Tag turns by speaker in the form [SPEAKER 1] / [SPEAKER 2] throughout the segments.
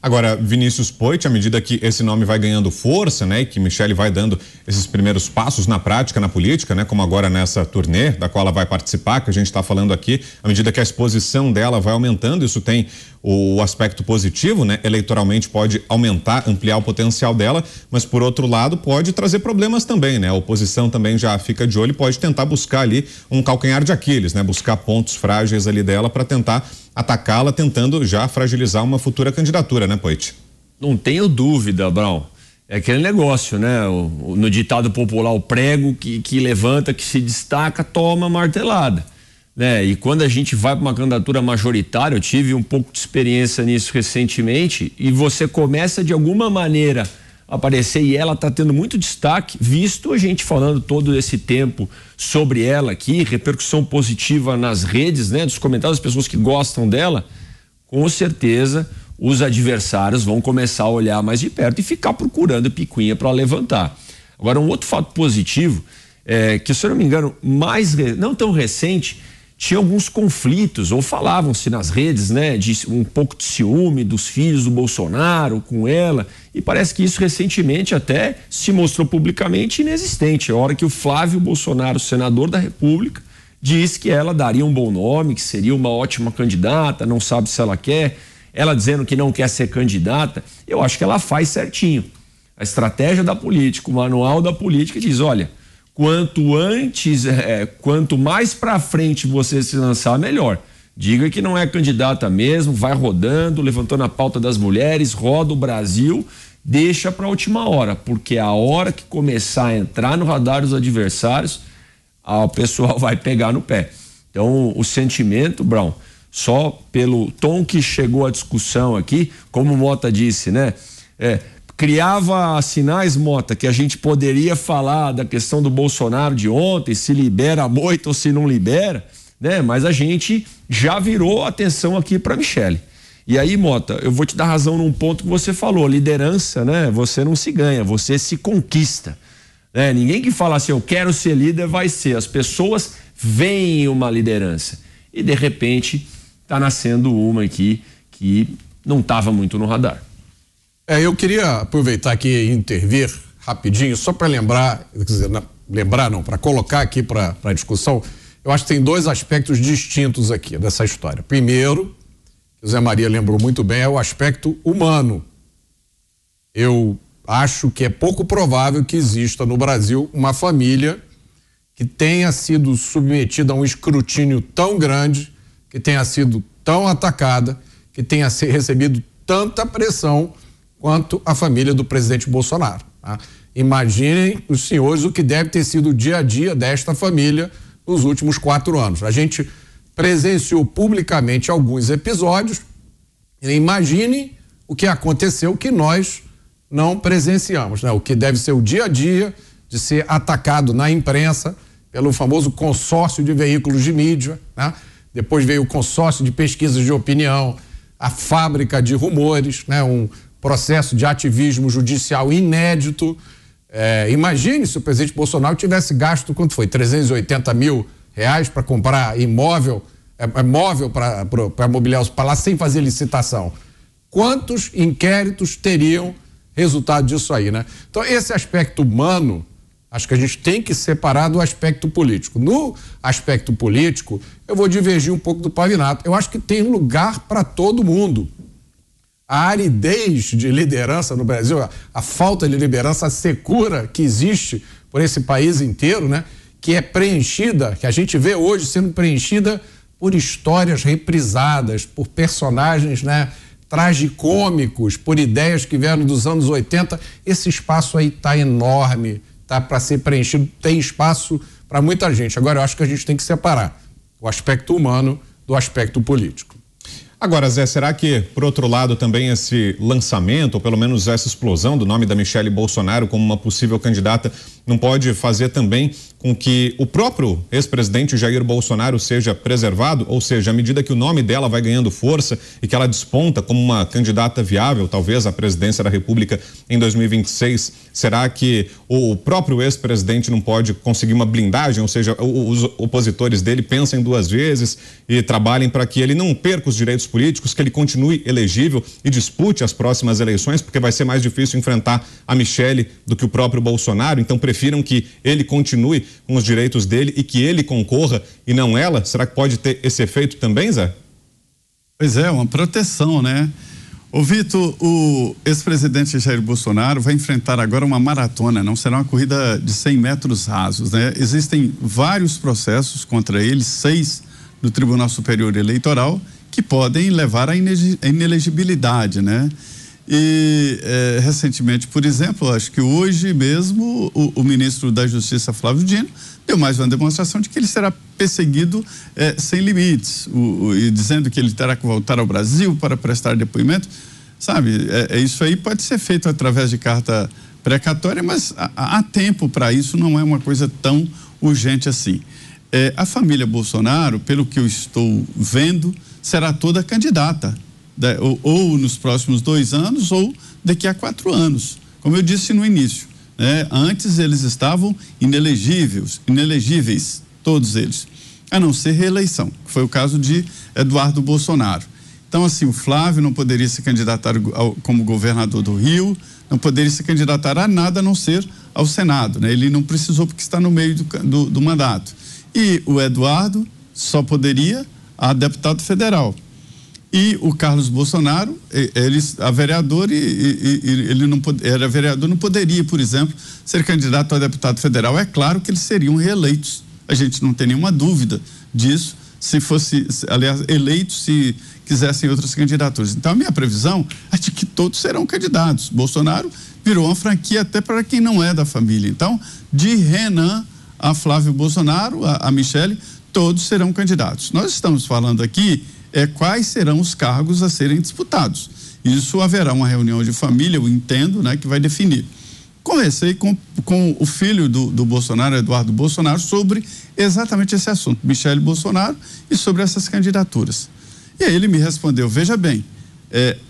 [SPEAKER 1] Agora, Vinícius Poit, à medida que esse nome vai ganhando força, né, e que Michele vai dando esses primeiros passos na prática, na política, né, como agora nessa turnê da qual ela vai participar, que a gente está falando aqui, à medida que a exposição dela vai aumentando, isso tem o aspecto positivo, né, eleitoralmente pode aumentar, ampliar o potencial dela, mas por outro lado pode trazer problemas também, né, a oposição também já fica de olho e pode tentar buscar ali um calcanhar de Aquiles, né, buscar pontos frágeis ali dela para tentar atacá-la, tentando já fragilizar uma futura candidatura, né, Poit?
[SPEAKER 2] Não tenho dúvida, Brown. É aquele negócio, né? No ditado popular, o prego que levanta, que se destaca, toma martelada, né? E quando a gente vai para uma candidatura majoritária, eu tive um pouco de experiência nisso recentemente, e você começa de alguma maneira a aparecer, e ela está tendo muito destaque, visto a gente falando todo esse tempo sobre ela aqui, repercussão positiva nas redes, né? Dos comentários das pessoas que gostam dela, com certeza os adversários vão começar a olhar mais de perto e ficar procurando picuinha para levantar. Agora, um outro fato positivo é que, se eu não me engano, não tão recente, tinha alguns conflitos, ou falavam-se nas redes, né, de um pouco de ciúme dos filhos do Bolsonaro com ela, e parece que isso recentemente até se mostrou publicamente inexistente. A hora que o Flávio Bolsonaro, senador da República, diz que ela daria um bom nome, que seria uma ótima candidata, não sabe se ela quer, ela dizendo que não quer ser candidata, eu acho que ela faz certinho. A estratégia da política, o manual da política diz, olha, quanto antes, quanto mais para frente você se lançar, melhor. Diga que não é candidata mesmo, vai rodando, levantando a pauta das mulheres, roda o Brasil, deixa para a última hora, porque a hora que começar a entrar no radar dos adversários, o pessoal vai pegar no pé. Então, o sentimento, Brown, só pelo tom que chegou a discussão aqui, como o Mota disse, né? Criava sinais, Mota, que a gente poderia falar da questão do Bolsonaro de ontem, se libera a moita ou se não libera, né? Mas a gente já virou a atenção aqui para Michele. E aí, Mota, eu vou te dar razão num ponto que você falou, liderança, né? Você não se ganha, você se conquista. Né? Ninguém que fala assim, eu quero ser líder, vai ser. As pessoas veem uma liderança. E, de repente, está nascendo uma aqui que não estava muito no radar.
[SPEAKER 3] Eu queria aproveitar aqui e intervir rapidinho, só para lembrar, quer dizer, para colocar aqui para a discussão, eu acho que tem dois aspectos distintos aqui dessa história. Primeiro, que o Zé Maria lembrou muito bem, é o aspecto humano. Eu acho que é pouco provável que exista no Brasil uma família que tenha sido submetida a um escrutínio tão grande, que tenha sido tão atacada, que tenha recebido tanta pressão quanto a família do presidente Bolsonaro. Tá? Imaginem os senhores o que deve ter sido o dia a dia desta família nos últimos 4 anos. A gente presenciou publicamente alguns episódios, e imaginem o que aconteceu que nós não presenciamos, né? O que deve ser o dia a dia de ser atacado na imprensa pelo famoso consórcio de veículos de mídia, né? Depois veio o consórcio de pesquisas de opinião, a fábrica de rumores, né? Um processo de ativismo judicial inédito. Imagine se o presidente Bolsonaro tivesse gasto, quanto foi? R$380 mil para comprar móvel para mobiliar os palácios sem fazer licitação. Quantos inquéritos teriam resultado disso aí, né? Então, esse aspecto humano, acho que a gente tem que separar do aspecto político. No aspecto político, eu vou divergir um pouco do Pavinato. Eu acho que tem lugar para todo mundo. A aridez de liderança no Brasil, a falta de liderança, a secura que existe por esse país inteiro, né? Que é preenchida, que a gente vê hoje sendo preenchida por histórias reprisadas, por personagens, né? Tragicômicos, por ideias que vieram dos anos 80. Esse espaço aí tá enorme, tá para ser preenchido, tem espaço para muita gente. Agora, eu acho que a gente tem que separar o aspecto humano do aspecto político.
[SPEAKER 1] Agora, Zé, será que, por outro lado, também esse lançamento, ou pelo menos essa explosão do nome da Michele Bolsonaro como uma possível candidata, não pode fazer também com que o próprio ex-presidente Jair Bolsonaro seja preservado, ou seja, à medida que o nome dela vai ganhando força e que ela desponta como uma candidata viável, talvez, à presidência da República em 2026, será que o próprio ex-presidente não pode conseguir uma blindagem, ou seja, os opositores dele pensem duas vezes e trabalhem para que ele não perca os direitos políticos, que ele continue elegível e dispute as próximas eleições, porque vai ser mais difícil enfrentar a Michele do que o próprio Bolsonaro, então prefiram que ele continue com os direitos dele e que ele concorra e não ela? Será que pode ter esse efeito também, Zé?
[SPEAKER 4] Pois é, uma proteção, né? Ô Vitor, o ex-presidente Jair Bolsonaro vai enfrentar agora uma maratona, não será uma corrida de 100 metros rasos, né? Existem vários processos contra ele, 6 no Tribunal Superior Eleitoral, que podem levar à inelegibilidade, né? E recentemente, por exemplo, acho que hoje mesmo o ministro da Justiça, Flávio Dino, deu mais uma demonstração de que ele será perseguido sem limites, e dizendo que ele terá que voltar ao Brasil para prestar depoimento, sabe? Isso aí pode ser feito através de carta precatória, mas há tempo para isso, não é uma coisa tão urgente assim. A família Bolsonaro, pelo que eu estou vendo, será toda candidata, ou nos próximos 2 anos ou daqui a 4 anos, como eu disse no início, né? Antes eles estavam inelegíveis, todos eles, a não ser reeleição, que foi o caso de Eduardo Bolsonaro. Então, assim, o Flávio não poderia se candidatar como governador do Rio, não poderia se candidatar a nada a não ser ao Senado, né? Ele não precisou porque está no meio do mandato. E o Eduardo só poderia a deputado federal. E o Carlos Bolsonaro, a vereador, ele não era vereador, não poderia, por exemplo, ser candidato a deputado federal. É claro que eles seriam reeleitos. A gente não tem nenhuma dúvida disso, se fosse, aliás, eleitos se quisessem outras candidaturas. Então, a minha previsão é de que todos serão candidatos. Bolsonaro virou uma franquia até para quem não é da família. Então, de Renan a Flávio Bolsonaro, a Michele, todos serão candidatos. Nós estamos falando aqui quais serão os cargos a serem disputados. Isso haverá uma reunião de família, eu entendo, né, que vai definir. Conversei com o filho do Bolsonaro, Eduardo Bolsonaro, sobre exatamente esse assunto, Michele Bolsonaro, e sobre essas candidaturas. E aí ele me respondeu, veja bem,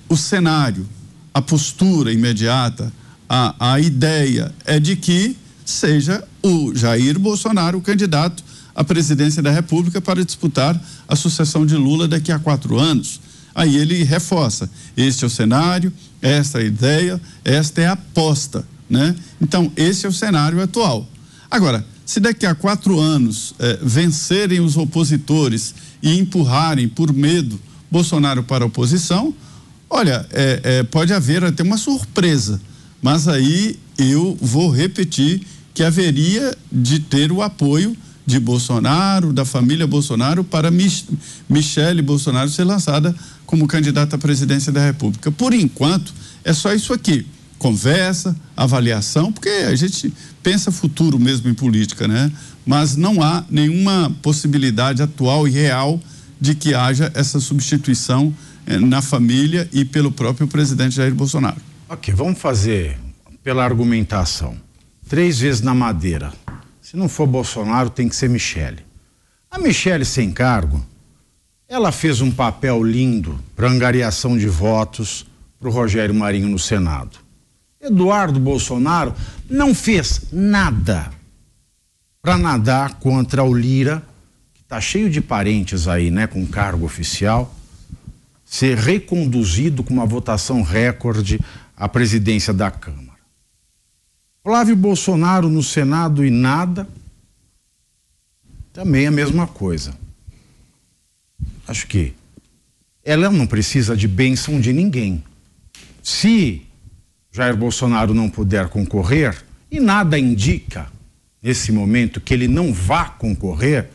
[SPEAKER 4] o cenário, a postura imediata, a ideia é de que seja o Jair Bolsonaro o candidato à presidência da República para disputar a sucessão de Lula daqui a 4 anos. Aí ele reforça, este é o cenário, esta é a ideia, esta é a aposta, né? Então, esse é o cenário atual. Agora, se daqui a 4 anos vencerem os opositores e empurrarem por medo Bolsonaro para a oposição, olha, pode haver até uma surpresa, mas aí eu vou repetir que haveria de ter o apoio de Bolsonaro, da família Bolsonaro, para Michele Bolsonaro ser lançada como candidata à presidência da República. Por enquanto, é só isso aqui. Conversa, avaliação, porque a gente pensa futuro mesmo em política, né? Mas não há nenhuma possibilidade atual e real de que haja essa substituição na família e pelo próprio presidente Jair Bolsonaro.
[SPEAKER 5] Ok, vamos fazer pela argumentação. 3 vezes na madeira. Se não for Bolsonaro, tem que ser Michele. A Michele sem cargo, ela fez um papel lindo para angariação de votos para o Rogério Marinho no Senado. Eduardo Bolsonaro não fez nada para nadar contra o Lira, que está cheio de parentes aí, né, com cargo oficial, ser reconduzido com uma votação recorde à presidência da Câmara. Flávio Bolsonaro no Senado e nada, também a mesma coisa. Acho que ela não precisa de bênção de ninguém. Se Jair Bolsonaro não puder concorrer, e nada indica nesse momento que ele não vá concorrer,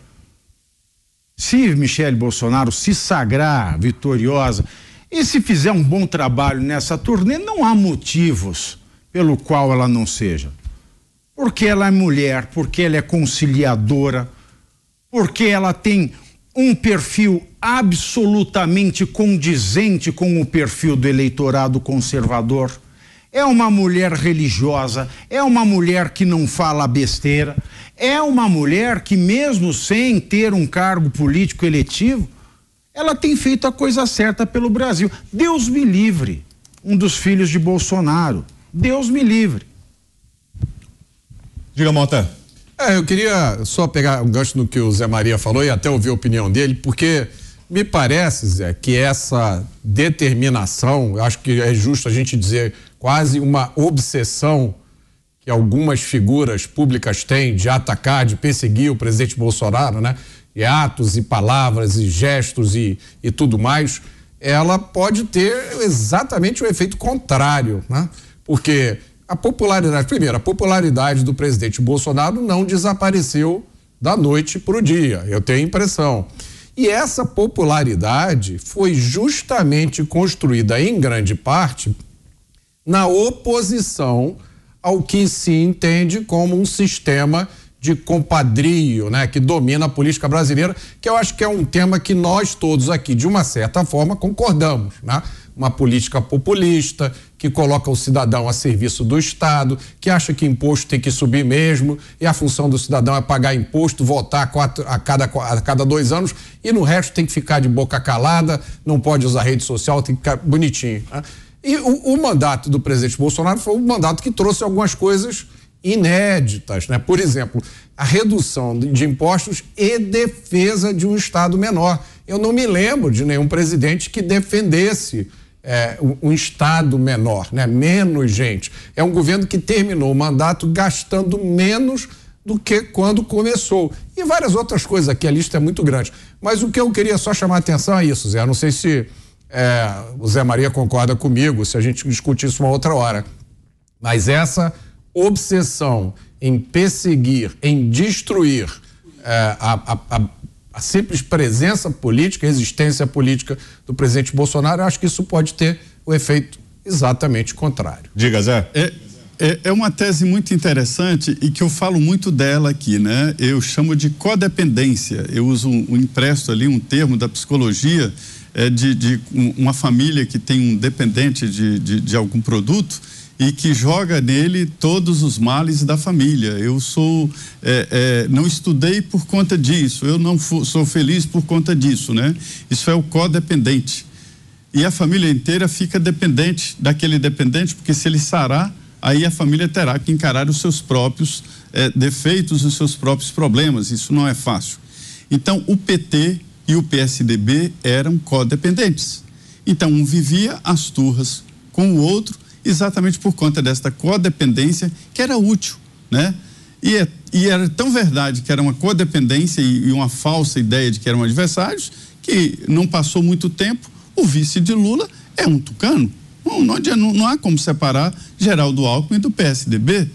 [SPEAKER 5] se Michele Bolsonaro se sagrar vitoriosa e se fizer um bom trabalho nessa turnê, não há motivos pelo qual ela não seja. Porque ela é mulher, porque ela é conciliadora, porque ela tem um perfil absolutamente condizente com o perfil do eleitorado conservador. é uma mulher religiosa, é uma mulher que não fala besteira, é uma mulher que, mesmo sem ter um cargo político eletivo, ela tem feito a coisa certa pelo Brasil. Deus me livre, um dos filhos de Bolsonaro. Deus me livre.
[SPEAKER 1] Diga, Mota.
[SPEAKER 3] Eu queria só pegar um gancho no que o Zé Maria falou e até ouvir a opinião dele, porque me parece, Zé, que essa determinação, eu acho que é justo a gente dizer, quase uma obsessão que algumas figuras públicas têm de atacar, de perseguir o presidente Bolsonaro, né? E atos e palavras e gestos e tudo mais, ela pode ter exatamente o efeito contrário, né? Porque a popularidade do presidente Bolsonaro não desapareceu da noite para o dia, eu tenho a impressão. E essa popularidade foi justamente construída em grande parte na oposição ao que se entende como um sistema de compadrio, né, que domina a política brasileira, que eu acho que é um tema que nós todos aqui, de uma certa forma, concordamos, né? Uma política populista, que coloca o cidadão a serviço do Estado, que acha que imposto tem que subir mesmo, e a função do cidadão é pagar imposto, votar a cada 2 anos, e no resto tem que ficar de boca calada, não pode usar rede social, tem que ficar bonitinho, né? E o mandato do presidente Bolsonaro foi um mandato que trouxe algumas coisas inéditas, né? Por exemplo, a redução de impostos e defesa de um Estado menor. Eu não me lembro de nenhum presidente que defendesse um Estado menor, né? Menos gente. É um governo que terminou o mandato gastando menos do que quando começou. E várias outras coisas aqui, a lista é muito grande. Mas o que eu queria só chamar a atenção é isso, Zé. Eu não sei se o Zé Maria concorda comigo, se a gente discutir isso uma outra hora. Mas essa obsessão em perseguir, em destruir a simples presença política, a existência política do presidente Bolsonaro, eu acho que isso pode ter o efeito exatamente contrário.
[SPEAKER 1] Diga, Zé.
[SPEAKER 4] É uma tese muito interessante e que eu falo muito dela aqui, né? Eu chamo de codependência. Eu uso empresto ali um termo da psicologia de uma família que tem um dependente de algum produto e que joga nele todos os males da família. Eu não estudei por conta disso, eu não sou feliz por conta disso, né? Isso é o codependente. E a família inteira fica dependente daquele dependente, porque se ele sarar, aí a família terá que encarar os seus próprios defeitos, os seus próprios problemas. Isso não é fácil. Então, o PT e o PSDB eram codependentes. Então, um vivia as turras com o outro, exatamente por conta desta codependência que era útil, né? E era tão verdade que era uma codependência e uma falsa ideia de que eram adversários, que não passou muito tempo, o vice de Lula é um tucano. Não há como separar Geraldo Alckmin do PSDB.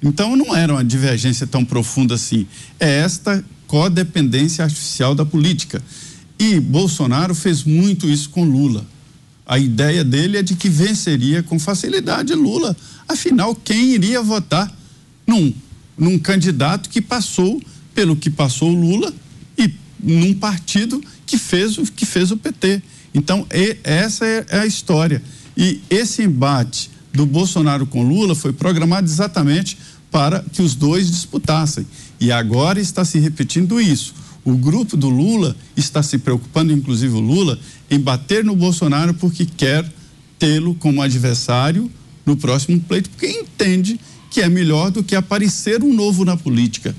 [SPEAKER 4] Então não era uma divergência tão profunda assim. É esta codependência artificial da política. E Bolsonaro fez muito isso com Lula. A ideia dele é de que venceria com facilidade Lula. Afinal, quem iria votar num candidato que passou pelo que passou Lula e num partido que fez o PT? Então, essa é a história. E esse embate do Bolsonaro com Lula foi programado exatamente para que os dois disputassem. E agora está se repetindo isso. O grupo do Lula está se preocupando, inclusive o Lula, em bater no Bolsonaro porque quer tê-lo como adversário no próximo pleito, porque entende que é melhor do que aparecer um novo na política.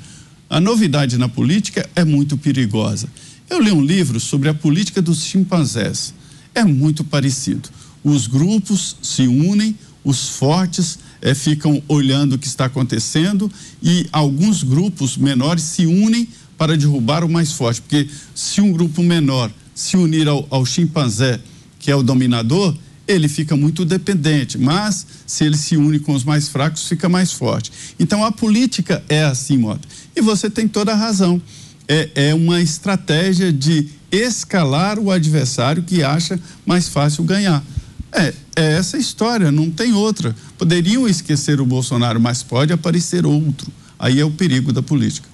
[SPEAKER 4] A novidade na política é muito perigosa. Eu li um livro sobre a política dos chimpanzés. É muito parecido. Os grupos se unem, os fortes ficam olhando o que está acontecendo e alguns grupos menores se unem para derrubar o mais forte, porque se um grupo menor se unir ao chimpanzé, que é o dominador, ele fica muito dependente, mas se ele se une com os mais fracos, fica mais forte. Então a política é assim, Mota. E você tem toda a razão. É uma estratégia de escalar o adversário que acha mais fácil ganhar. É essa a história, não tem outra. Poderiam esquecer o Bolsonaro, mas pode aparecer outro. Aí é o perigo da política.